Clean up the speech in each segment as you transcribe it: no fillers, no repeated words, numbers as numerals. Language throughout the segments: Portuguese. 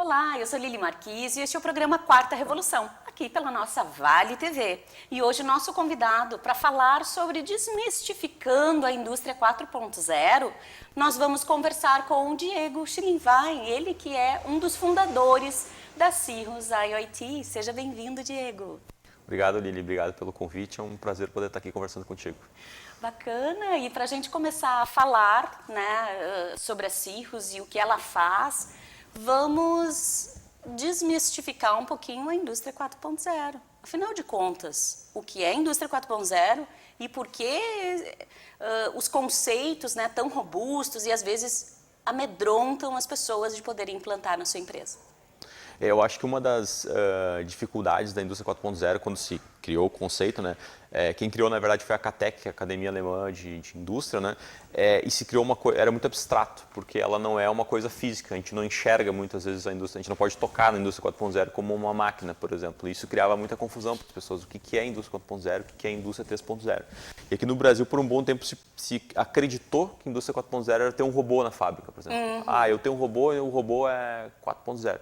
Olá, eu sou Lili Marquise e este é o programa Quarta Revolução, aqui pela nossa Vale TV. E hoje o nosso convidado para falar sobre desmistificando a indústria 4.0, nós vamos conversar com o Diego Schilling-Wein, ele que é um dos fundadores da Cirrus IoT. Seja bem-vindo, Diego. Obrigado, Lili. Obrigado pelo convite. É um prazer poder estar aqui conversando contigo. Bacana. E para a gente começar a falar, né, sobre a Cirrus e o que ela faz, vamos desmistificar um pouquinho a indústria 4.0. Afinal de contas, o que é a indústria 4.0 e por que os conceitos, né, tão robustos e às vezes amedrontam as pessoas de poderem implantar na sua empresa? Eu acho que uma das dificuldades da indústria 4.0, quando se criou o conceito, né, quem criou na verdade foi a CATEC, a Academia Alemã de Indústria, né, e se criou uma coisa, era muito abstrato, porque ela não é uma coisa física, a gente não enxerga muitas vezes a indústria, a gente não pode tocar na indústria 4.0 como uma máquina, por exemplo, e isso criava muita confusão para as pessoas, o que é a indústria 4.0, o que é a indústria 3.0. E aqui no Brasil, por um bom tempo, se acreditou que a indústria 4.0 era ter um robô na fábrica, por exemplo. Eu tenho um robô e o robô é 4.0.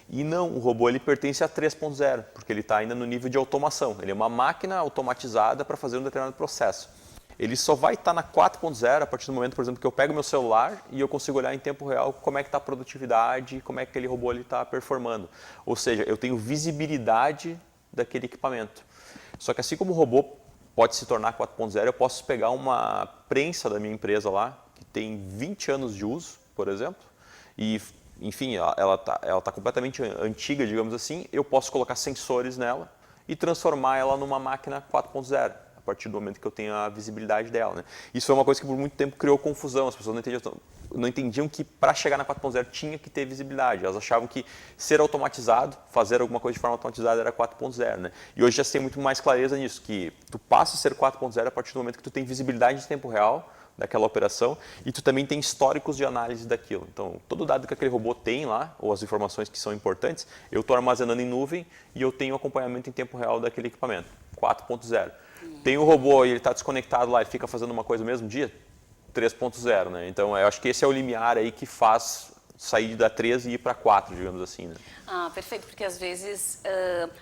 E não, o robô ele pertence a 3.0, porque ele está ainda no nível de automação. Ele é uma máquina automatizada para fazer um determinado processo. Ele só vai estar na 4.0 a partir do momento, por exemplo, que eu pego meu celular e eu consigo olhar em tempo real como é que está a produtividade, como é que aquele robô está performando. Ou seja, eu tenho visibilidade daquele equipamento. Só que assim como o robô pode se tornar 4.0, eu posso pegar uma prensa da minha empresa lá, que tem 20 anos de uso, por exemplo, e enfim, ela tá completamente antiga, digamos assim, eu posso colocar sensores nela e transformar ela numa máquina 4.0, a partir do momento que eu tenho a visibilidade dela. Né? Isso foi uma coisa que por muito tempo criou confusão, as pessoas não entendiam que para chegar na 4.0 tinha que ter visibilidade, elas achavam que ser automatizado, fazer alguma coisa de forma automatizada era 4.0. Né? E hoje já se tem muito mais clareza nisso, que tu passa a ser 4.0 a partir do momento que tu tem visibilidade de tempo real, daquela operação, e tu também tem históricos de análise daquilo. Então, todo o dado que aquele robô tem lá, ou as informações que são importantes, eu estou armazenando em nuvem e eu tenho acompanhamento em tempo real daquele equipamento. 4.0. Tem o robô e ele está desconectado lá e fica fazendo uma coisa no mesmo dia? 3.0, né? Então, eu acho que esse é o limiar aí que faz sair da 3 e ir para 4, digamos assim, né? Perfeito, porque às vezes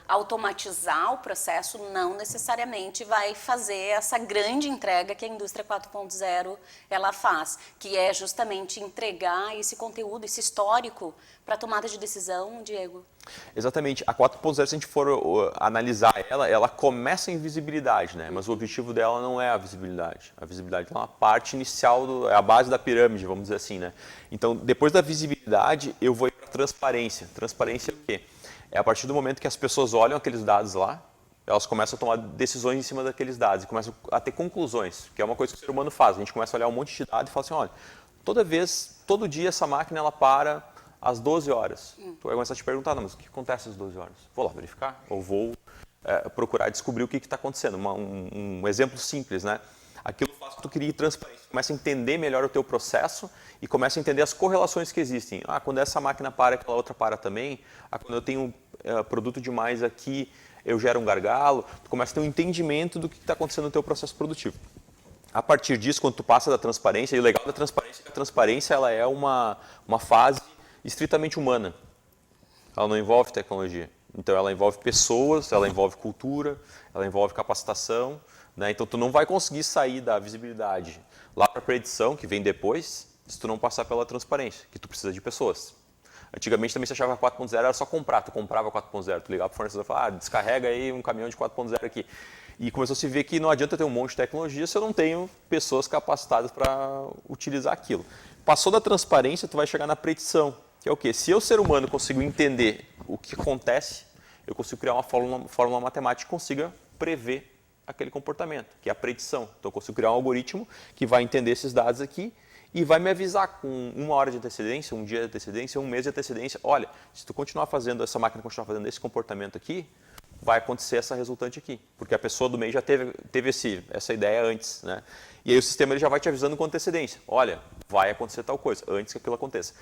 automatizar o processo não necessariamente vai fazer essa grande entrega que a indústria 4.0 ela faz, que é justamente entregar esse conteúdo, esse histórico para a tomada de decisão, Diego. Exatamente. A 4.0, se a gente for analisar ela começa em visibilidade, né? Mas o objetivo dela não é a visibilidade. A visibilidade é uma parte inicial, é a base da pirâmide, vamos dizer assim, né? Então, depois da visibilidade, eu vou ir para transparência. Transparência é o quê? É a partir do momento que as pessoas olham aqueles dados lá, elas começam a tomar decisões em cima daqueles dados e começam a ter conclusões, que é uma coisa que o ser humano faz. A gente começa a olhar um monte de dados e fala assim, olha, todo dia essa máquina ela para às 12 horas. Tu vai começar a te perguntar, não, mas o que acontece às 12 horas? Vou lá verificar ou vou procurar descobrir o que está acontecendo. Um exemplo simples, né? Aquilo faz com que tu crie transparência. Começa a entender melhor o teu processo e começa a entender as correlações que existem. Quando essa máquina para, aquela outra para também. Quando eu tenho produto demais aqui, eu gero um gargalo. Tu começa a ter um entendimento do que está acontecendo no teu processo produtivo. A partir disso, quando tu passa da transparência, e o legal da transparência é que a transparência ela é uma fase estritamente humana. Ela não envolve tecnologia. Então, ela envolve pessoas, ela envolve cultura, ela envolve capacitação. Né? Então, tu não vai conseguir sair da visibilidade lá para a predição, que vem depois, se tu não passar pela transparência, que tu precisa de pessoas. Antigamente também se achava que a 4.0 era só comprar, tu comprava 4.0, tu ligava para o fornecedor e falava, descarrega aí um caminhão de 4.0 aqui. E começou a se ver que não adianta ter um monte de tecnologia se eu não tenho pessoas capacitadas para utilizar aquilo. Passou da transparência, tu vai chegar na predição, que é o quê? Se eu, ser humano, consigo entender o que acontece, eu consigo criar uma fórmula matemática que consiga prever aquele comportamento, que é a predição. Então, eu consigo criar um algoritmo que vai entender esses dados aqui e vai me avisar com 1 hora de antecedência, 1 dia de antecedência, 1 mês de antecedência. Olha, se tu continuar fazendo, essa máquina continuar fazendo esse comportamento aqui, vai acontecer essa resultante aqui. Porque a pessoa do meio já teve essa ideia antes. Né? E aí o sistema ele já vai te avisando com antecedência. Olha, vai acontecer tal coisa, antes que aquilo aconteça.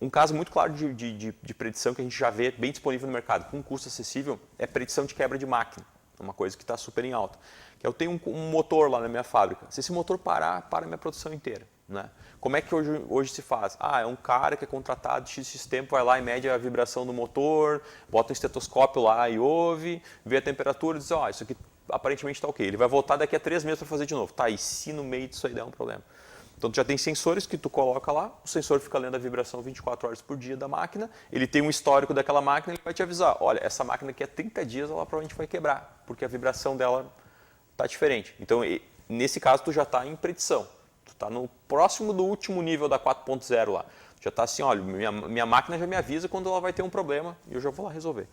Um caso muito claro de predição que a gente já vê bem disponível no mercado, com um custo acessível, é predição de quebra de máquina. É uma coisa que está super em alta. Eu tenho um motor lá na minha fábrica. Se esse motor parar, para a minha produção inteira. né? Como é que hoje se faz? É um cara que é contratado X tempo, vai lá e mede a vibração do motor, bota um estetoscópio lá e ouve, vê a temperatura e diz, isso aqui aparentemente está ok. Ele vai voltar daqui a 3 meses para fazer de novo. Tá, e se no meio disso aí der um problema? Então, tu já tem sensores que tu coloca lá, o sensor fica lendo a vibração 24 horas por dia da máquina, ele tem um histórico daquela máquina, ele vai te avisar, olha, essa máquina aqui há 30 dias ela provavelmente vai quebrar, porque a vibração dela está diferente. Então, nesse caso, tu já está em predição. Tu está no próximo do último nível da 4.0 lá. Já está assim, olha, minha máquina já me avisa quando ela vai ter um problema e eu já vou lá resolver.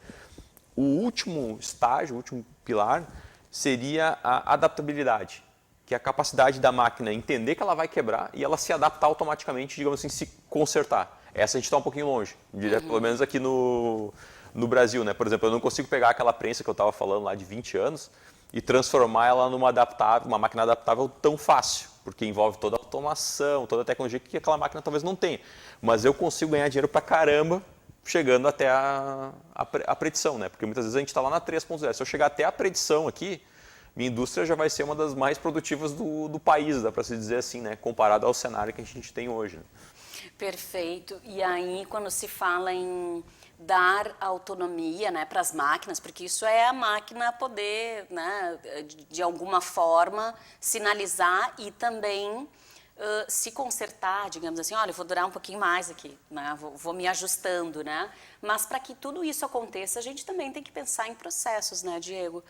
O último estágio, o último pilar, seria a adaptabilidade, que é a capacidade da máquina entender que ela vai quebrar e ela se adaptar automaticamente, digamos assim, se consertar. Essa a gente está um pouquinho longe, pelo menos aqui no Brasil, né? Por exemplo, eu não consigo pegar aquela prensa que eu estava falando lá de 20 anos e transformar ela numa máquina adaptável tão fácil, porque envolve toda a automação, toda a tecnologia que aquela máquina talvez não tenha. Mas eu consigo ganhar dinheiro pra caramba chegando até a predição, né? Porque muitas vezes a gente está lá na 3.0. Se eu chegar até a predição aqui, minha indústria já vai ser uma das mais produtivas do país, dá para se dizer assim, né? Comparado ao cenário que a gente tem hoje. Né? Perfeito. E aí, quando se fala em dar autonomia, né, para as máquinas, porque isso é a máquina poder, né, de alguma forma, sinalizar e também se consertar, digamos assim, olha, eu vou durar um pouquinho mais aqui, né, vou me ajustando, né? Mas para que tudo isso aconteça, a gente também tem que pensar em processos, né, Diego?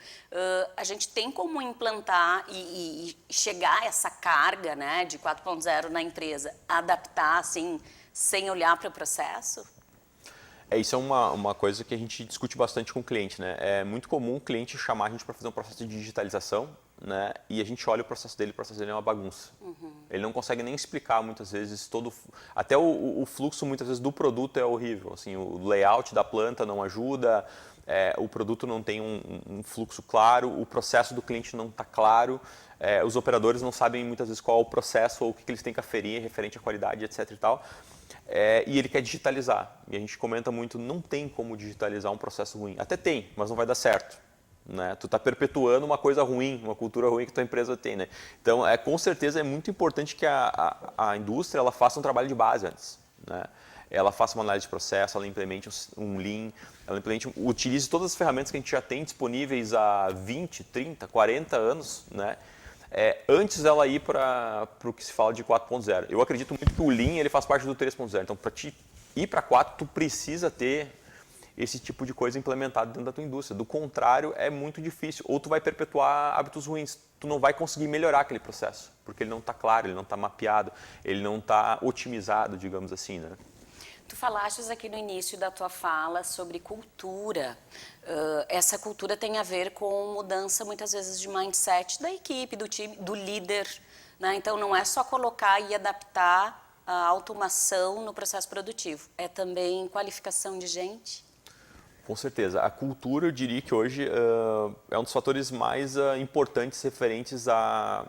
A gente tem como implantar e chegar a essa carga, né, de 4.0 na empresa, adaptar, assim, sem olhar para o processo? Isso é uma coisa que a gente discute bastante com o cliente, né? É muito comum o cliente chamar a gente para fazer um processo de digitalização, né? E a gente olha o processo dele é uma bagunça. Ele não consegue nem explicar muitas vezes até o fluxo muitas vezes do produto é horrível, assim, o layout da planta não ajuda, o produto não tem um fluxo claro, o processo do cliente não está claro, os operadores não sabem muitas vezes qual é o processo ou o que eles têm que aferir referente à qualidade, etc. e tal. E ele quer digitalizar. E a gente comenta muito, não tem como digitalizar um processo ruim. Até tem, mas não vai dar certo. Né? Tu está perpetuando uma coisa ruim, uma cultura ruim que tua empresa tem. Né? Então, com certeza, é muito importante que a indústria ela faça um trabalho de base antes. Né? Ela faça uma análise de processo, ela implemente um Lean, utilize todas as ferramentas que a gente já tem disponíveis há 20, 30, 40 anos, né? Antes dela ir para o que se fala de 4.0. Eu acredito muito que o Lean ele faz parte do 3.0. Então, para ir para 4, tu precisa ter esse tipo de coisa implementada dentro da tua indústria. Do contrário, é muito difícil. Ou tu vai perpetuar hábitos ruins. Tu não vai conseguir melhorar aquele processo, porque ele não está claro, ele não está mapeado, ele não está otimizado, digamos assim, né? Tu falaste aqui no início da tua fala sobre cultura. Essa cultura tem a ver com mudança, muitas vezes, de mindset da equipe, do time, do líder. Né? Então, não é só colocar e adaptar a automação no processo produtivo. É também qualificação de gente. Com certeza. A cultura, eu diria que hoje é um dos fatores mais importantes referentes a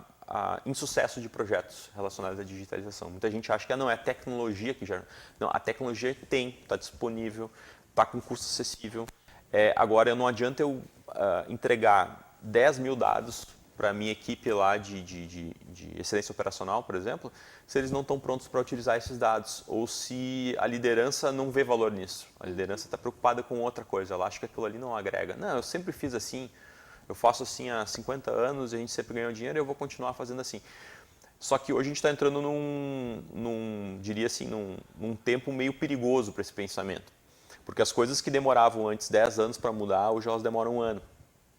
insucesso de projetos relacionados à digitalização. Muita gente acha que não é a tecnologia que gera. Não, a tecnologia tem, está disponível, está com custo acessível. Agora, não adianta eu entregar 10 mil dados para a minha equipe lá de excelência operacional, por exemplo, se eles não estão prontos para utilizar esses dados, ou se a liderança não vê valor nisso. A liderança está preocupada com outra coisa, ela acha que aquilo ali não agrega. Não, eu sempre fiz assim, eu faço assim há 50 anos, a gente sempre ganhou dinheiro e eu vou continuar fazendo assim. Só que hoje a gente está entrando diria assim, num tempo meio perigoso para esse pensamento. Porque as coisas que demoravam antes 10 anos para mudar, hoje elas demoram um ano.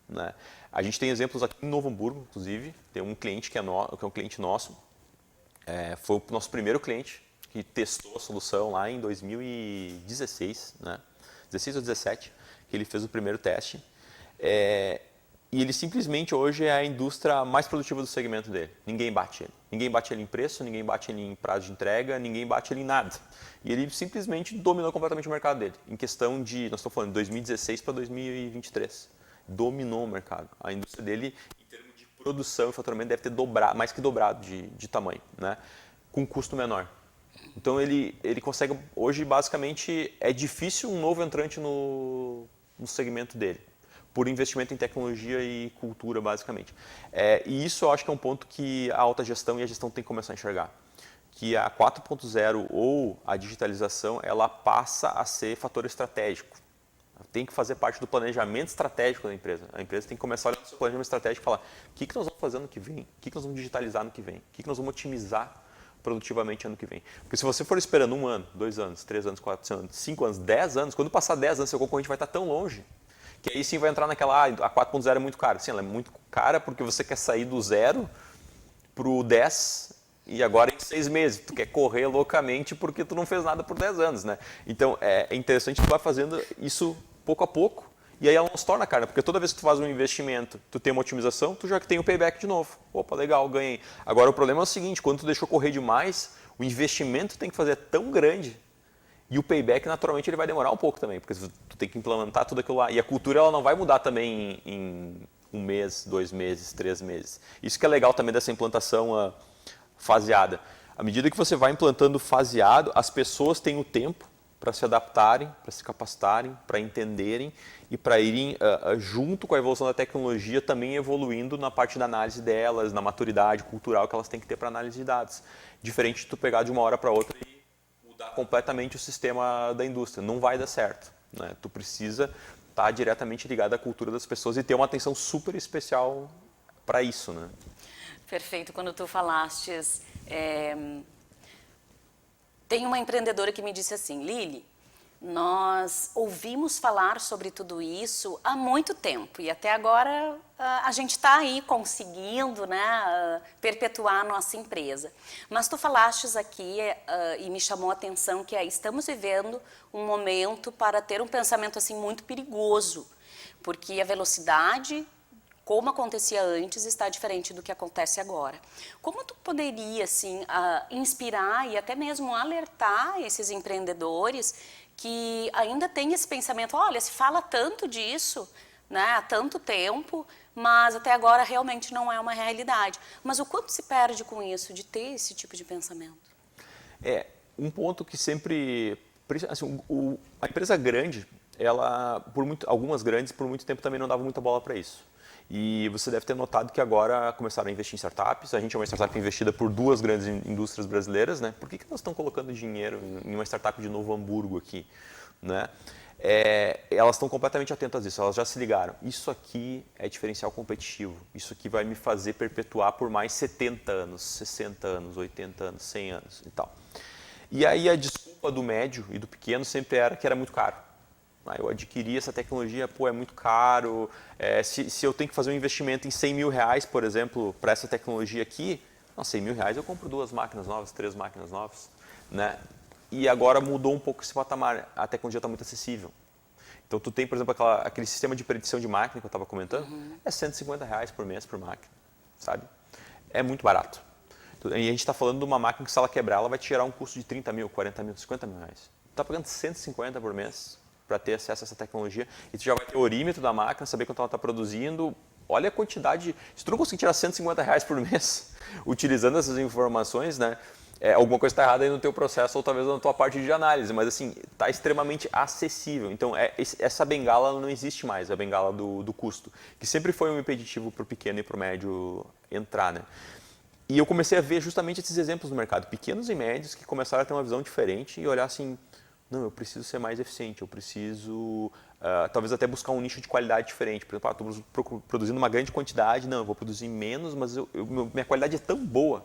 Né? A gente tem exemplos aqui em Novo Hamburgo, inclusive, tem um cliente que é um cliente nosso, foi o nosso primeiro cliente que testou a solução lá em 2016, né? 16 ou 17, que ele fez o primeiro teste. E ele simplesmente hoje é a indústria mais produtiva do segmento dele. Ninguém bate ele. Ninguém bate ele em preço, ninguém bate ele em prazo de entrega, ninguém bate ele em nada. E ele simplesmente dominou completamente o mercado dele. Em questão de, nós estamos falando de 2016 para 2023. Dominou o mercado. A indústria dele, em termos de produção e faturamento, deve ter dobrado, mais que dobrado de tamanho, né? Com custo menor. Então ele consegue, hoje basicamente é difícil um novo entrante no segmento dele, por investimento em tecnologia e cultura basicamente. E isso eu acho que é um ponto que a alta gestão e a gestão tem que começar a enxergar. que a 4.0 ou a digitalização, ela passa a ser fator estratégico. Tem que fazer parte do planejamento estratégico da empresa. A empresa tem que começar a olhar o seu planejamento estratégico e falar o que nós vamos fazer ano que vem, o que nós vamos digitalizar ano que vem, o que nós vamos otimizar produtivamente ano que vem. Porque se você for esperando 1 ano, 2 anos, 3 anos, 4 anos, 5 anos, 10 anos, quando passar 10 anos, seu concorrente vai estar tão longe que aí sim vai entrar naquela, a 4.0 é muito cara. Sim, ela é muito cara porque você quer sair do 0 para o 10 e agora em 6 meses. Tu quer correr loucamente porque tu não fez nada por 10 anos, né? Então, é interessante que tu vai fazendo isso pouco a pouco e aí ela não se torna cara, porque toda vez que tu faz um investimento, tu tem uma otimização, tu já tem o payback de novo. Opa, legal, ganhei. Agora, o problema é o seguinte, quando tu deixou correr demais, o investimento tem que fazer tão grande e o payback, naturalmente, ele vai demorar um pouco também, porque tu tem que implementar tudo aquilo lá. E a cultura, ela não vai mudar também em 1 mês, 2 meses, 3 meses. Isso que é legal também dessa implantação faseada. À medida que você vai implantando faseado, as pessoas têm o tempo para se adaptarem, para se capacitarem, para entenderem e para irem junto com a evolução da tecnologia também evoluindo na parte da análise delas, na maturidade cultural que elas têm que ter para análise de dados. Diferente de tu pegar de uma hora para outra e mudar completamente o sistema da indústria. Não vai dar certo, né? Tu precisa estar diretamente ligado à cultura das pessoas e ter uma atenção super especial para isso, né? Perfeito. Quando tu falastes, tem uma empreendedora que me disse assim, Lili, nós ouvimos falar sobre tudo isso há muito tempo e até agora a gente está aí conseguindo, né, perpetuar a nossa empresa. Mas tu falastes aqui e me chamou a atenção que estamos vivendo um momento para ter um pensamento assim muito perigoso, porque a velocidade, como acontecia antes, está diferente do que acontece agora. Como tu poderia assim, inspirar e até mesmo alertar esses empreendedores que ainda têm esse pensamento, olha, se fala tanto disso, né, há tanto tempo, mas até agora realmente não é uma realidade. Mas o quanto se perde com isso, de ter esse tipo de pensamento? Um ponto que sempre... Assim, a empresa grande, ela, algumas grandes, por muito tempo também não davam muita bola para isso. E você deve ter notado que agora começaram a investir em startups. A gente é uma startup investida por 2 grandes indústrias brasileiras, né? Por que elas estão colocando dinheiro em uma startup de Novo Hamburgo aqui, né? Elas estão completamente atentas a isso, elas já se ligaram. Isso aqui é diferencial competitivo. Isso aqui vai me fazer perpetuar por mais 70 anos, 60 anos, 80 anos, 100 anos e tal. E aí a desculpa do médio e do pequeno sempre era que era muito caro. Eu adquiri essa tecnologia, pô, é muito caro. Se eu tenho que fazer um investimento em 100 mil reais, por exemplo, para essa tecnologia aqui, não, 100 mil reais eu compro 2 máquinas novas, 3 máquinas novas, né? E agora mudou um pouco esse patamar, a tecnologia está muito acessível. Então tu tem, por exemplo, aquele sistema de predição de máquina que eu estava comentando, é 150 reais por mês por máquina, sabe? É muito barato. E a gente está falando de uma máquina que, se ela quebrar, ela vai te gerar um custo de 30 mil, 40 mil, 50 mil reais. Tu está pagando 150 por mês para ter acesso a essa tecnologia, e tu já vai ter o orímetro da máquina, saber quanto ela está produzindo. Olha a quantidade, se tu não conseguir tirar 150 reais por mês utilizando essas informações, né, alguma coisa está errada aí no teu processo ou talvez na tua parte de análise, mas assim, está extremamente acessível. Então, essa bengala não existe mais, a bengala do custo, que sempre foi um impeditivo para o pequeno e para o médio entrar, né. E eu comecei a ver justamente esses exemplos no mercado, pequenos e médios, que começaram a ter uma visão diferente e olhar assim, não, eu preciso ser mais eficiente, eu preciso talvez até buscar um nicho de qualidade diferente. Por exemplo, estou produzindo uma grande quantidade, não, eu vou produzir menos, mas minha qualidade é tão boa,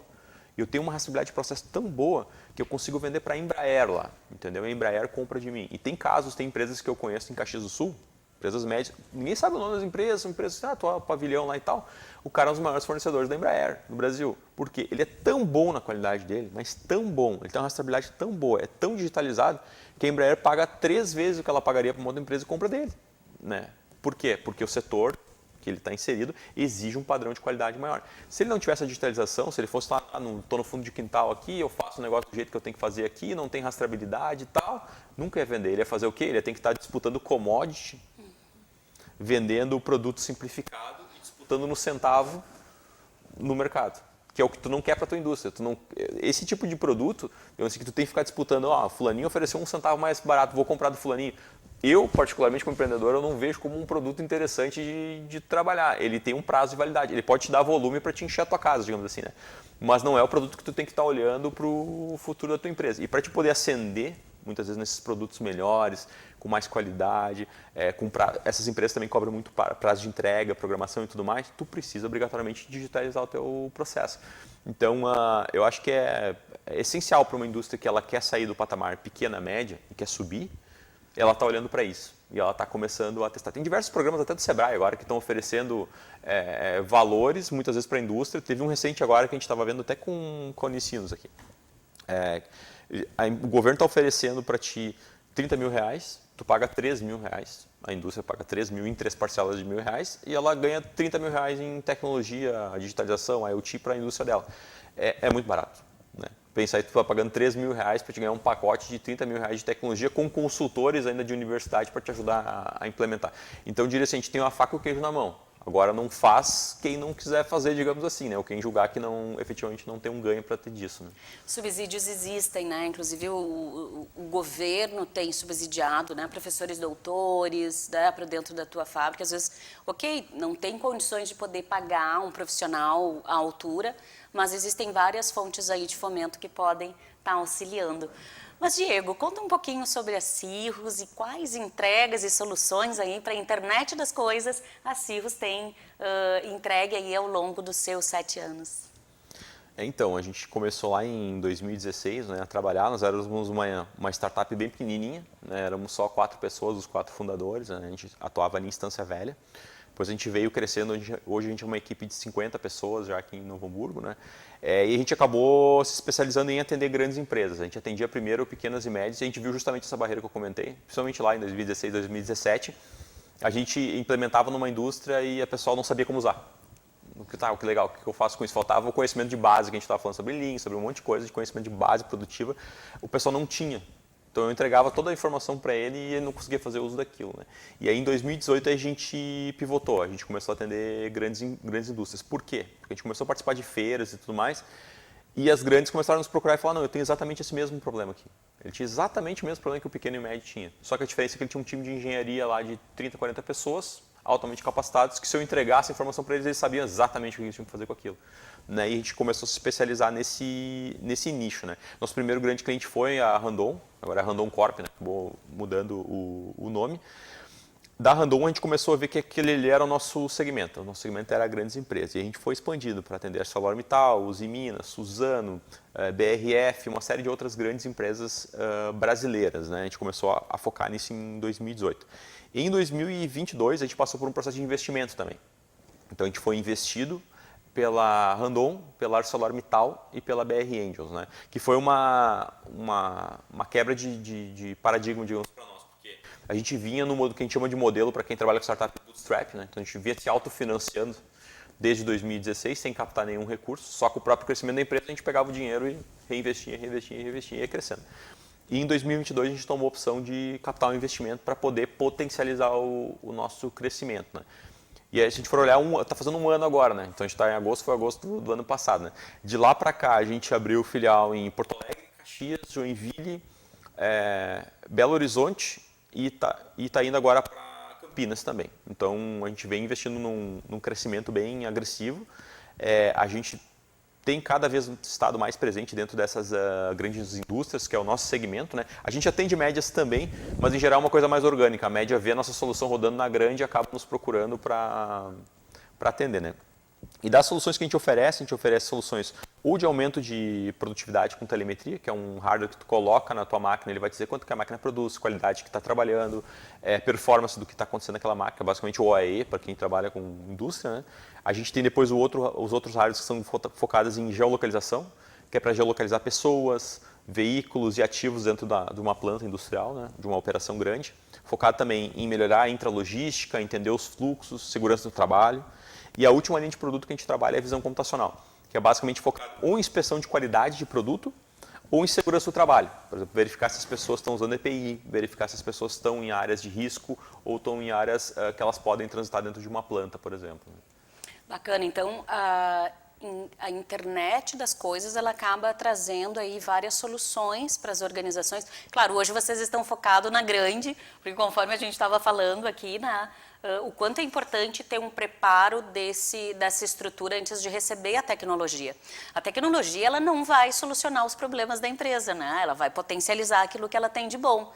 eu tenho uma rastreabilidade de processo tão boa, que eu consigo vender para a Embraer lá, entendeu? A Embraer compra de mim. E tem casos, tem empresas que eu conheço em Caxias do Sul, empresas médias, ninguém sabe o nome das empresas, são empresas, tua pavilhão lá e tal. O cara é um dos maiores fornecedores da Embraer no Brasil. Por quê? Ele é tão bom na qualidade dele, mas tão bom, ele tem uma rastreabilidade tão boa, é tão digitalizado, que a Embraer paga 3 vezes o que ela pagaria para uma outra empresa e compra dele, né? Por quê? Porque o setor que ele está inserido exige um padrão de qualidade maior. Se ele não tivesse a digitalização, se ele fosse lá, estou no fundo de quintal aqui, eu faço o negócio do jeito que eu tenho que fazer aqui, não tem rastreabilidade e tal, nunca ia vender. Ele ia fazer o quê? Ele ia ter que estar disputando commodity, vendendo o produto simplificado e disputando no centavo no mercado, que é o que tu não quer para a tua indústria. Esse tipo de produto, assim, que tu tem que ficar disputando, fulaninho ofereceu 1 centavo mais barato, vou comprar do fulaninho. Eu, particularmente como empreendedor, eu não vejo como um produto interessante de trabalhar. Ele tem um prazo de validade, ele pode te dar volume para te encher a tua casa, digamos assim, né? Mas não é o produto que tu tem que estar olhando para o futuro da tua empresa. E para te poder ascender, muitas vezes nesses produtos melhores, com mais qualidade, essas empresas também cobram muito prazo de entrega, programação e tudo mais, tu precisa obrigatoriamente digitalizar o teu processo. Então, eu acho que é essencial para uma indústria que ela quer sair do patamar pequena, média e quer subir, ela está olhando para isso e ela está começando a testar. Tem diversos programas até do Sebrae agora que estão oferecendo valores, muitas vezes para a indústria. Teve um recente agora que a gente estava vendo até com o Unicinos aqui. O governo está oferecendo para ti 30 mil reais, tu paga 3 mil reais, a indústria paga 3 mil em 3 parcelas de R$ 1.000 e ela ganha 30 mil reais em tecnologia, digitalização, IoT para a indústria dela. É muito barato. Né? Pensar que tu está pagando 3 mil reais para te ganhar um pacote de 30 mil reais de tecnologia com consultores ainda de universidade para te ajudar a implementar. Então eu diria assim, a gente tem uma faca e o queijo na mão. Agora não faz quem não quiser fazer, digamos assim, né? Ou quem julgar que não, efetivamente não tem um ganho para ter disso. Né? Subsídios existem, né? Inclusive o governo tem subsidiado, né? Professores doutores, né? Para dentro da tua fábrica. Às vezes, ok, não tem condições de poder pagar um profissional à altura, mas existem várias fontes aí de fomento que podem estar auxiliando. Mas, Diego, conta um pouquinho sobre a Cirrus e quais entregas e soluções aí para a internet das coisas a Cirrus tem entregue aí ao longo dos seus 7 anos. Então, a gente começou lá em 2016, né, a trabalhar. Nós éramos uma startup bem pequenininha, né, éramos só 4 pessoas, os 4 fundadores, né, a gente atuava ali em Estância Velha. Depois a gente veio crescendo, hoje a gente é uma equipe de 50 pessoas já aqui em Novo Hamburgo, né? E a gente acabou se especializando em atender grandes empresas. A gente atendia primeiro pequenas e médias e a gente viu justamente essa barreira que eu comentei, principalmente lá em 2016, 2017. A gente implementava numa indústria e a pessoa não sabia como usar. Que legal, o que eu faço com isso? Faltava o conhecimento de base, que a gente estava falando sobre Lean, sobre um monte de coisa, de conhecimento de base produtiva. O pessoal não tinha. Então eu entregava toda a informação para ele e ele não conseguia fazer uso daquilo. Né? E aí em 2018 a gente pivotou, a gente começou a atender grandes indústrias. Por quê? Porque a gente começou a participar de feiras e tudo mais, e as grandes começaram a nos procurar e falar, não, eu tenho exatamente esse mesmo problema aqui. Ele tinha exatamente o mesmo problema que o pequeno e o médio tinha. Só que a diferença é que ele tinha um time de engenharia lá de 30, 40 pessoas, altamente capacitados, que se eu entregasse a informação para eles sabiam exatamente o que eles tinham que fazer com aquilo. Né? E a gente começou a se especializar nesse nicho. Né? Nosso primeiro grande cliente foi a Randon, agora é a Randon Corp, né? Acabou mudando o nome. Da Randon a gente começou a ver que aquele era o nosso segmento. O nosso segmento era grandes empresas. E a gente foi expandindo para atender a ArcelorMittal, Usiminas, Suzano, BRF, uma série de outras grandes empresas brasileiras. Né? A gente começou a focar nisso em 2018. E em 2022 a gente passou por um processo de investimento também. Então a gente foi investido pela Randon, pela ArcelorMittal e pela BR Angels, né? Que foi uma quebra de paradigma, digamos, para nós. Porque a gente vinha no modo que a gente chama de modelo para quem trabalha com startup bootstrap, né? Então a gente vinha se autofinanciando desde 2016 sem captar nenhum recurso, só com o próprio crescimento da empresa a gente pegava o dinheiro e reinvestia e ia crescendo. E em 2022 a gente tomou a opção de captar um investimento para poder potencializar o nosso crescimento, né? E aí, se a gente for olhar, está fazendo um ano agora, né? Então a gente está em agosto, foi agosto do ano passado, né? De lá para cá a gente abriu filial em Porto Alegre, Caxias, Joinville, Belo Horizonte e está indo agora para Campinas também. Então a gente vem investindo num crescimento bem agressivo. A gente tem cada vez estado mais presente dentro dessas grandes indústrias, que é o nosso segmento. Né? A gente atende médias também, mas em geral é uma coisa mais orgânica. A média vê a nossa solução rodando na grande e acaba nos procurando para atender. Né? E das soluções que a gente oferece soluções ou de aumento de produtividade com telemetria, que é um hardware que tu coloca na tua máquina, ele vai dizer quanto que a máquina produz, qualidade que está trabalhando, performance do que está acontecendo naquela máquina, basicamente o OAE, para quem trabalha com indústria. Né? A gente tem depois os outros hardwares que são focados em geolocalização, que é para geolocalizar pessoas, veículos e ativos dentro de uma planta industrial, né? De uma operação grande. Focado também em melhorar a intralogística, entender os fluxos, segurança do trabalho. E a última linha de produto que a gente trabalha é a visão computacional, que é basicamente focado ou em inspeção de qualidade de produto ou em segurança do trabalho. Por exemplo, verificar se as pessoas estão usando EPI, verificar se as pessoas estão em áreas de risco ou estão em áreas que elas podem transitar dentro de uma planta, por exemplo. Bacana. Então, a internet das coisas, ela acaba trazendo aí várias soluções para as organizações. Claro, hoje vocês estão focados na grande, porque conforme a gente estava falando aqui, o quanto é importante ter um preparo dessa estrutura antes de receber a tecnologia. A tecnologia, ela não vai solucionar os problemas da empresa, né? Ela vai potencializar aquilo que ela tem de bom.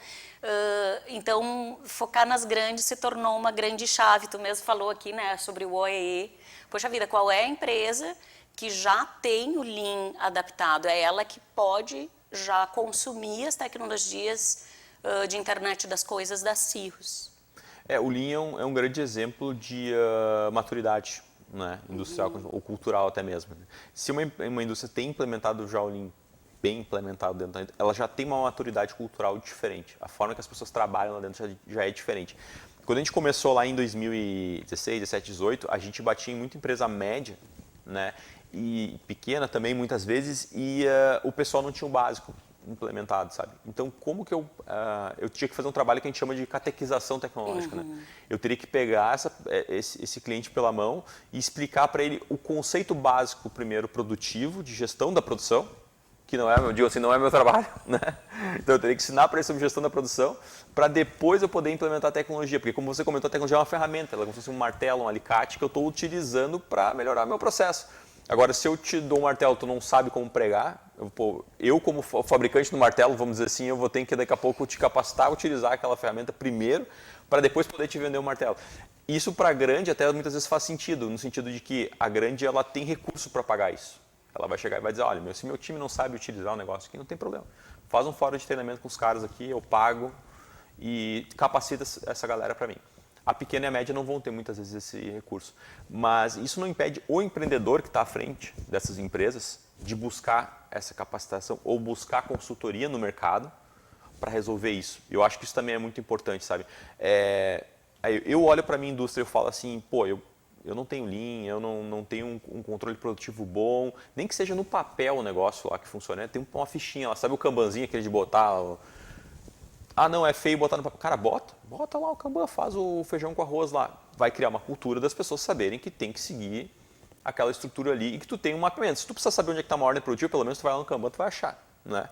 Então, focar nas grandes se tornou uma grande chave. Tu mesmo falou aqui, né, sobre o OEE. Poxa vida, qual é a empresa que já tem o Lean adaptado? É ela que pode já consumir as tecnologias de internet das coisas da Cirrus. O Lean é um grande exemplo de maturidade, né, industrial ou cultural até mesmo. Se uma indústria tem implementado já o Lean bem implementado dentro, ela já tem uma maturidade cultural diferente. A forma que as pessoas trabalham lá dentro já é diferente. Quando a gente começou lá em 2016, 17, 18, a gente batia em muita empresa média, né, e pequena também muitas vezes, e o pessoal não tinha o básico implementado, sabe? Então, como que eu tinha que fazer um trabalho que a gente chama de catequização tecnológica, né? Eu teria que pegar esse cliente pela mão e explicar para ele o conceito básico, primeiro, produtivo, de gestão da produção, que não é, eu digo assim, não é meu trabalho, né? Então eu teria que ensinar para ele sobre gestão da produção, para depois eu poder implementar a tecnologia, porque como você comentou, a tecnologia é uma ferramenta, ela é como se fosse um martelo, um alicate que eu estou utilizando para melhorar meu processo. Agora, se eu te dou um martelo, tu não sabe como pregar, eu como fabricante do martelo, vamos dizer assim, eu vou ter que daqui a pouco te capacitar a utilizar aquela ferramenta primeiro, para depois poder te vender o martelo. Isso para a grande até muitas vezes faz sentido, no sentido de que a grande ela tem recurso para pagar isso. Ela vai chegar e vai dizer, olha, se meu time não sabe utilizar o negócio aqui, não tem problema. Faz um fórum de treinamento com os caras aqui, eu pago e capacita essa galera para mim. A pequena e a média não vão ter muitas vezes esse recurso. Mas isso não impede o empreendedor que está à frente dessas empresas de buscar essa capacitação ou buscar consultoria no mercado para resolver isso. Eu acho que isso também é muito importante, sabe? Eu olho para a minha indústria e falo assim, pô, eu não tenho Lean, eu não tenho um controle produtivo bom, nem que seja no papel o negócio lá que funciona, né? Tem uma fichinha lá, sabe o Kanbanzinho aquele de botar... não, é feio botar no papel. Cara, bota lá o Kanban, faz o feijão com arroz lá. Vai criar uma cultura das pessoas saberem que tem que seguir aquela estrutura ali e que tu tem um mapeamento. Se tu precisa saber onde é que está uma ordem produtiva, pelo menos tu vai lá no Kanban, tu vai achar, né?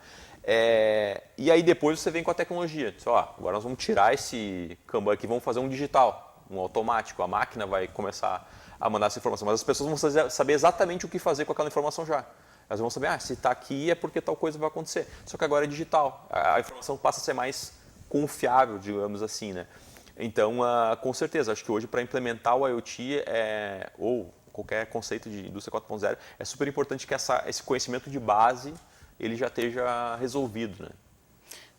E aí depois você vem com a tecnologia. Diz, agora nós vamos tirar esse Kanban aqui, vamos fazer um digital, um automático. A máquina vai começar a mandar essa informação, mas as pessoas vão saber exatamente o que fazer com aquela informação já. Elas vão saber, se está aqui é porque tal coisa vai acontecer. Só que agora é digital. A informação passa a ser mais confiável, digamos assim, né? Então, com certeza, acho que hoje para implementar o IoT ou qualquer conceito de indústria 4.0, é super importante que esse conhecimento de base ele já esteja resolvido, né?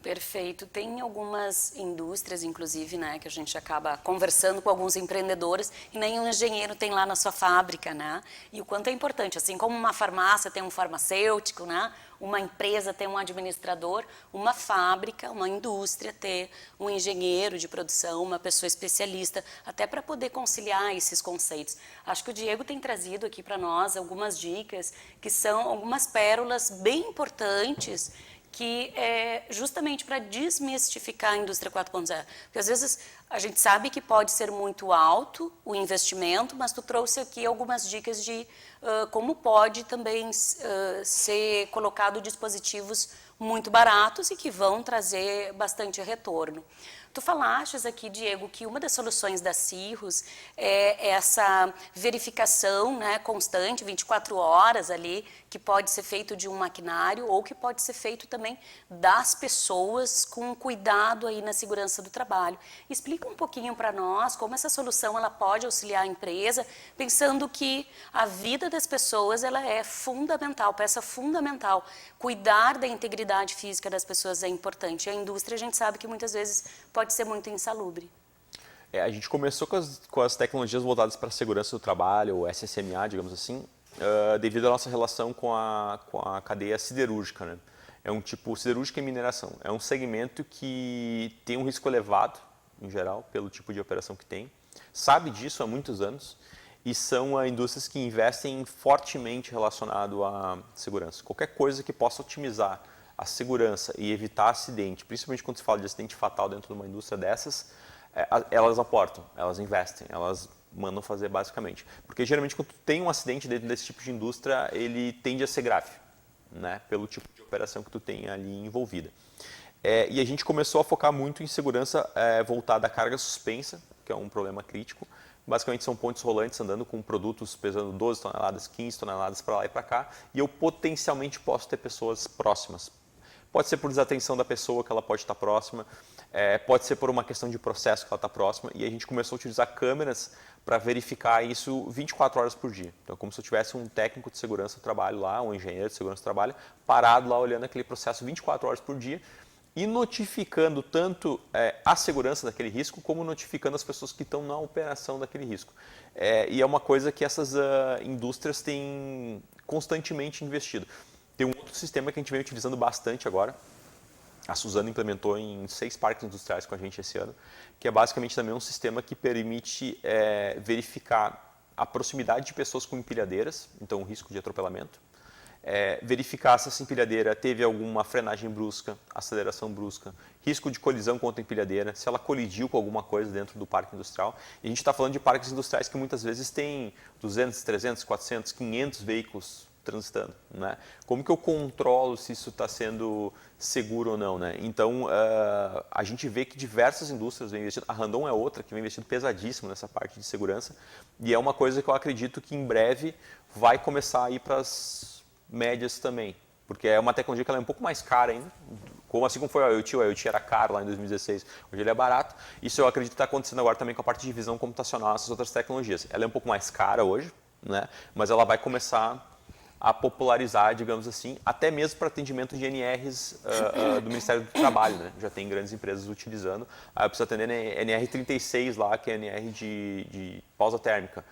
Perfeito. Tem algumas indústrias, inclusive, né, que a gente acaba conversando com alguns empreendedores e nenhum engenheiro tem lá na sua fábrica, né? E o quanto é importante, assim como uma farmácia tem um farmacêutico, né? Uma empresa tem um administrador, uma fábrica, uma indústria ter um engenheiro de produção, uma pessoa especialista, até para poder conciliar esses conceitos. Acho que o Diego tem trazido aqui para nós algumas dicas que são algumas pérolas bem importantes que é justamente para desmistificar a indústria 4.0. Porque às vezes a gente sabe que pode ser muito alto o investimento, mas tu trouxe aqui algumas dicas de como pode também ser colocado dispositivos muito baratos e que vão trazer bastante retorno. Tu falaste aqui, Diego, que uma das soluções da Cirrus é essa verificação, né, constante, 24 horas ali, que pode ser feito de um maquinário ou que pode ser feito também das pessoas com cuidado aí na segurança do trabalho. Explica um pouquinho para nós como essa solução ela pode auxiliar a empresa, pensando que a vida das pessoas ela é fundamental, peça fundamental. Cuidar da integridade física das pessoas é importante. A indústria a gente sabe que muitas vezes pode ser muito insalubre. A gente começou com as tecnologias voltadas para a segurança do trabalho, ou SSMA, digamos assim, devido à nossa relação com a cadeia siderúrgica, né? É um tipo siderúrgica e mineração. É um segmento que tem um risco elevado, em geral, pelo tipo de operação que tem. Sabe disso há muitos anos e são indústrias que investem fortemente relacionado à segurança. Qualquer coisa que possa otimizar a segurança e evitar acidente, principalmente quando se fala de acidente fatal dentro de uma indústria dessas, elas aportam, elas investem, elas mandam fazer basicamente. Porque geralmente quando tu tem um acidente dentro desse tipo de indústria, ele tende a ser grave, né? Pelo tipo de operação que tu tem ali envolvida. E a gente começou a focar muito em segurança voltada à carga suspensa, que é um problema crítico. Basicamente são pontes rolantes andando com produtos pesando 12 toneladas, 15 toneladas para lá e para cá, e eu potencialmente posso ter pessoas próximas. Pode ser por desatenção da pessoa que ela pode estar próxima, pode ser por uma questão de processo que ela está próxima, e a gente começou a utilizar câmeras para verificar isso 24 horas por dia. Então, como se eu tivesse um técnico de segurança do trabalho lá, um engenheiro de segurança do trabalho, parado lá olhando aquele processo 24 horas por dia, e notificando tanto a segurança daquele risco, como notificando as pessoas que estão na operação daquele risco. E é uma coisa que essas indústrias têm constantemente investido. Tem um outro sistema que a gente vem utilizando bastante agora, a Suzano implementou em 6 parques industriais com a gente esse ano, que é basicamente também um sistema que permite verificar a proximidade de pessoas com empilhadeiras, então o risco de atropelamento, verificar se essa empilhadeira teve alguma frenagem brusca, aceleração brusca, risco de colisão contra a empilhadeira, se ela colidiu com alguma coisa dentro do parque industrial. E a gente está falando de parques industriais que muitas vezes têm 200, 300, 400, 500 veículos transitando, né? Como que eu controlo se isso está sendo seguro ou não, né? Então, a gente vê que diversas indústrias vêm investindo, a Randon é outra que vem investindo pesadíssimo nessa parte de segurança, e é uma coisa que eu acredito que em breve vai começar a ir para as médias também, porque é uma tecnologia que ela é um pouco mais cara ainda, assim como foi o IoT era caro lá em 2016, hoje ele é barato. Isso eu acredito que está acontecendo agora também com a parte de visão computacional, essas outras tecnologias. Ela é um pouco mais cara hoje, né? Mas ela vai começar a popularizar, digamos assim, até mesmo para atendimento de NRs do Ministério do Trabalho, né? Já tem grandes empresas utilizando. Eu preciso atender NR36 lá, que é NR de pausa térmica.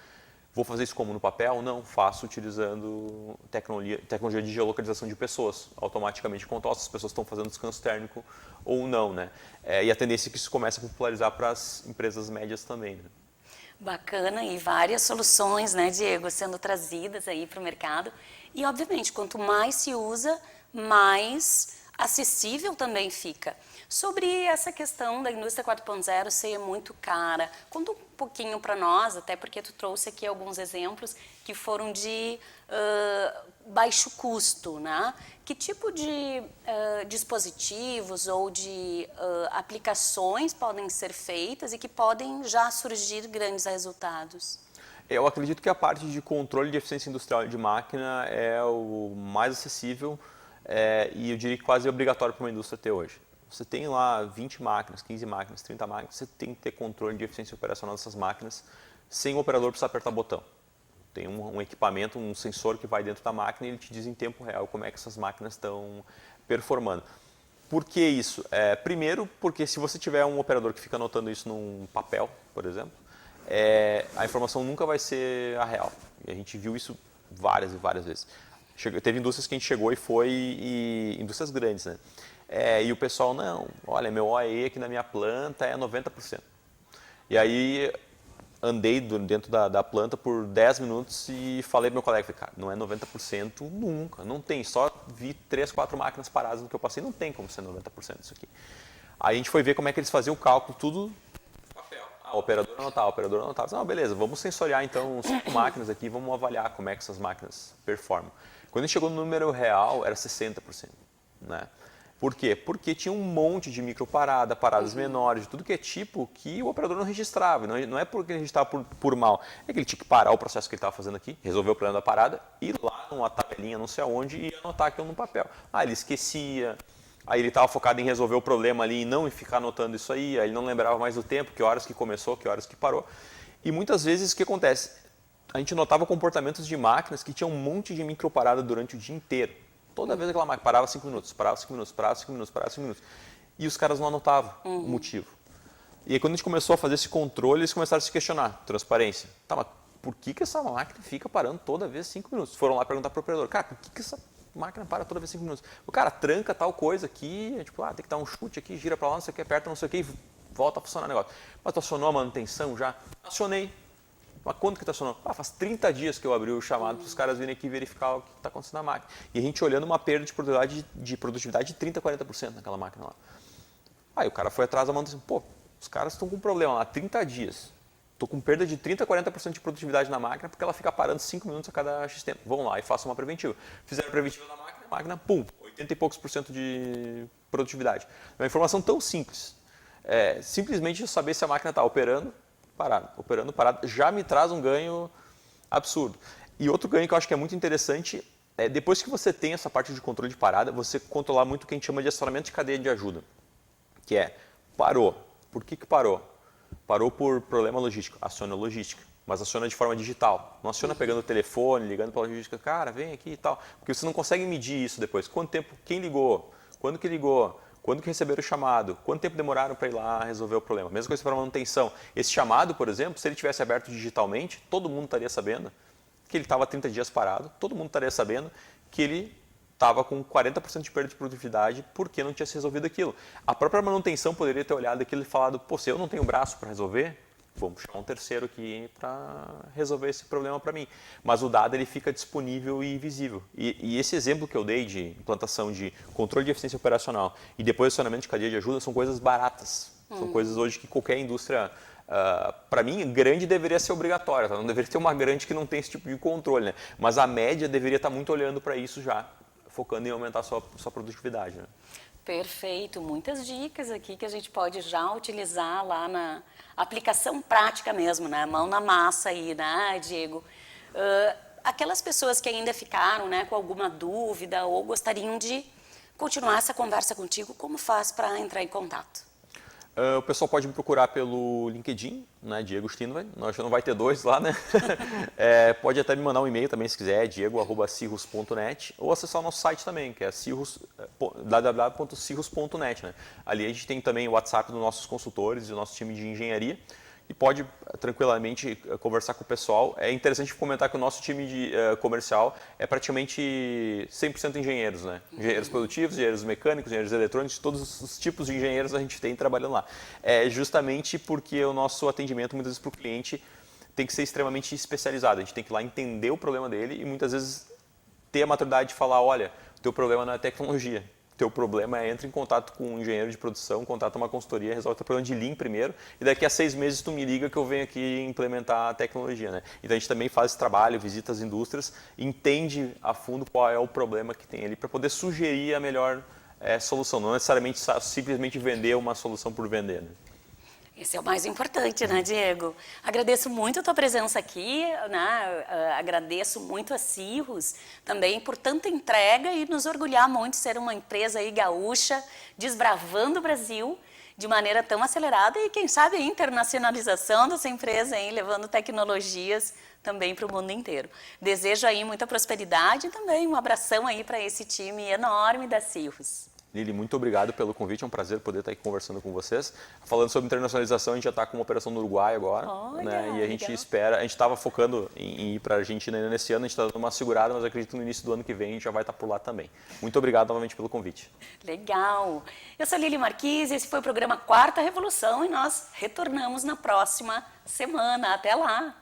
Vou fazer isso como no papel? Não, faço utilizando tecnologia de geolocalização de pessoas. Automaticamente controla se as pessoas estão fazendo descanso térmico ou não, né? E a tendência é que isso comece a popularizar para as empresas médias também, né? Bacana, e várias soluções, né, Diego, sendo trazidas aí para o mercado. E, obviamente, quanto mais se usa, mais acessível também fica. Sobre essa questão da indústria 4.0 ser muito cara, conta um pouquinho para nós, até porque tu trouxe aqui alguns exemplos que foram de baixo custo, né? Que tipo de dispositivos ou de aplicações podem ser feitas e que podem já surgir grandes resultados? Eu acredito que a parte de controle de eficiência industrial de máquina é o mais acessível e eu diria que quase obrigatório para uma indústria ter hoje. Você tem lá 20 máquinas, 15 máquinas, 30 máquinas, você tem que ter controle de eficiência operacional dessas máquinas sem o operador precisar apertar botão. Tem um equipamento, um sensor que vai dentro da máquina e ele te diz em tempo real como é que essas máquinas estão performando. Por que isso? Primeiro, porque se você tiver um operador que fica anotando isso num papel, por exemplo, a informação nunca vai ser a real. E a gente viu isso várias e várias vezes. Teve indústrias que a gente chegou indústrias grandes, né? E o pessoal, não, olha, meu OEE aqui na minha planta é 90%. E aí andei dentro da planta por 10 minutos e falei pro meu colega, falei, cara, não é 90% nunca, não tem, só vi 3, 4 máquinas paradas no que eu passei, não tem como ser 90% isso aqui. Aí a gente foi ver como é que eles faziam o cálculo, tudo papel. O operador anotava. Não, beleza, vamos sensoriar então 5 máquinas aqui, vamos avaliar como é que essas máquinas performam. Quando a gente chegou no número real, era 60%, né? Por quê? Porque tinha um monte de microparada, paradas menores, de tudo que é tipo, que o operador não registrava. Não é porque ele registrava por mal, é que ele tinha que parar o processo que ele estava fazendo aqui, resolver o problema da parada, ir lá numa tabelinha não sei aonde e anotar aquilo no papel. Ele esquecia, aí ele estava focado em resolver o problema ali e não em ficar anotando isso aí ele não lembrava mais do tempo, que horas que começou, que horas que parou. E muitas vezes o que acontece? A gente notava comportamentos de máquinas que tinham um monte de microparada durante o dia inteiro. Toda vez aquela máquina parava 5 minutos, parava 5 minutos, parava 5 minutos, parava 5 minutos. E os caras não anotavam o motivo. E aí quando a gente começou a fazer esse controle, eles começaram a se questionar, transparência. Tá, mas por que essa máquina fica parando toda vez 5 minutos? Foram lá perguntar para o operador, cara, por que essa máquina para toda vez 5 minutos? O cara tranca tal coisa aqui, tipo, tem que dar um chute aqui, gira para lá, não sei o que, aperta não sei o que, e volta a funcionar o negócio. Mas tu acionou a manutenção já? Acionei. Mas quando que está acionando? Faz 30 dias que eu abri o chamado para os caras virem aqui verificar o que está acontecendo na máquina. E a gente olhando uma perda de produtividade de 30%, 40% naquela máquina lá. Aí o cara foi atrás da manutenção. Pô, os caras estão com um problema lá, 30 dias. estou com perda de 30% a 40% de produtividade na máquina porque ela fica parando 5 minutos a cada X tempo. Vão lá e façam uma preventiva. Fizeram a preventiva na máquina, a máquina, pum, 80 e poucos por cento de produtividade. É uma informação tão simples. Simplesmente saber se a máquina está operando, parado, já me traz um ganho absurdo. E outro ganho que eu acho que é muito interessante é depois que você tem essa parte de controle de parada, você controlar muito o que a gente chama de acionamento de cadeia de ajuda, que é, parou. Por que parou? Parou por problema logístico, aciona logística, mas aciona de forma digital. Não aciona pegando o telefone, ligando para a logística, cara, vem aqui e tal, porque você não consegue medir isso depois. Quanto tempo, quem ligou, quando que ligou, quando que receberam o chamado, quanto tempo demoraram para ir lá resolver o problema. Mesma coisa para manutenção. Esse chamado, por exemplo, se ele tivesse aberto digitalmente, todo mundo estaria sabendo que ele estava 30 dias parado, todo mundo estaria sabendo que ele estava com 40% de perda de produtividade porque não tinha se resolvido aquilo. A própria manutenção poderia ter olhado aquilo e falado, pô, se eu não tenho braço para resolver, vamos chamar um terceiro aqui para resolver esse problema para mim. Mas o dado ele fica disponível e visível. E esse exemplo que eu dei de implantação de controle de eficiência operacional e depois acionamento de cadeia de ajuda são coisas baratas. São coisas hoje que qualquer indústria... para mim, grande deveria ser obrigatória, tá? Não deveria ter uma grande que não tem esse tipo de controle, né? Mas a média deveria estar muito olhando para isso já, focando em aumentar a sua produtividade. Né? Perfeito, muitas dicas aqui que a gente pode já utilizar lá na aplicação prática mesmo, né? Mão na massa aí, né, Diego? Aquelas pessoas que ainda ficaram, né, com alguma dúvida ou gostariam de continuar essa conversa contigo, como faz para entrar em contato? O pessoal pode me procurar pelo LinkedIn, né, Diego Steinway, nós já não vai ter dois lá, né? Pode até me mandar um e-mail também se quiser, diego@cirrus.net, ou acessar o nosso site também, que é www.cirrus.net. Né? Ali a gente tem também o WhatsApp dos nossos consultores e do nosso time de engenharia, e pode tranquilamente conversar com o pessoal. É interessante comentar que o nosso time de comercial é praticamente 100% engenheiros, né? Engenheiros produtivos, engenheiros mecânicos, engenheiros eletrônicos, todos os tipos de engenheiros a gente tem trabalhando lá. É justamente porque o nosso atendimento, muitas vezes, para o cliente tem que ser extremamente especializado. A gente tem que ir lá entender o problema dele e muitas vezes ter a maturidade de falar, olha, o teu problema não é tecnologia. Teu problema é entra em contato com um engenheiro de produção, contrata uma consultoria, resolve o teu problema de Lean primeiro e daqui a 6 meses tu me liga que eu venho aqui implementar a tecnologia. Né? Então a gente também faz esse trabalho, visita as indústrias, entende a fundo qual é o problema que tem ali para poder sugerir a melhor solução, não necessariamente simplesmente vender uma solução por vender. Né? Esse é o mais importante, né, Diego? Agradeço muito a tua presença aqui, né? Agradeço muito a Cirrus também por tanta entrega e nos orgulhar muito de ser uma empresa aí gaúcha, desbravando o Brasil de maneira tão acelerada e, quem sabe, a internacionalização dessa empresa, hein? Levando tecnologias também para o mundo inteiro. Desejo aí muita prosperidade e também um abração aí para esse time enorme da Cirrus. Lili, muito obrigado pelo convite, é um prazer poder estar aqui conversando com vocês. Falando sobre internacionalização, a gente já está com uma operação no Uruguai agora, né? E a gente espera, a gente estava focando em ir para a Argentina ainda nesse ano, a gente está dando uma segurada, mas acredito que no início do ano que vem a gente já vai estar por lá também. Muito obrigado novamente pelo convite. Legal! Eu sou Lili Marquise, esse foi o programa Quarta Revolução e nós retornamos na próxima semana. Até lá!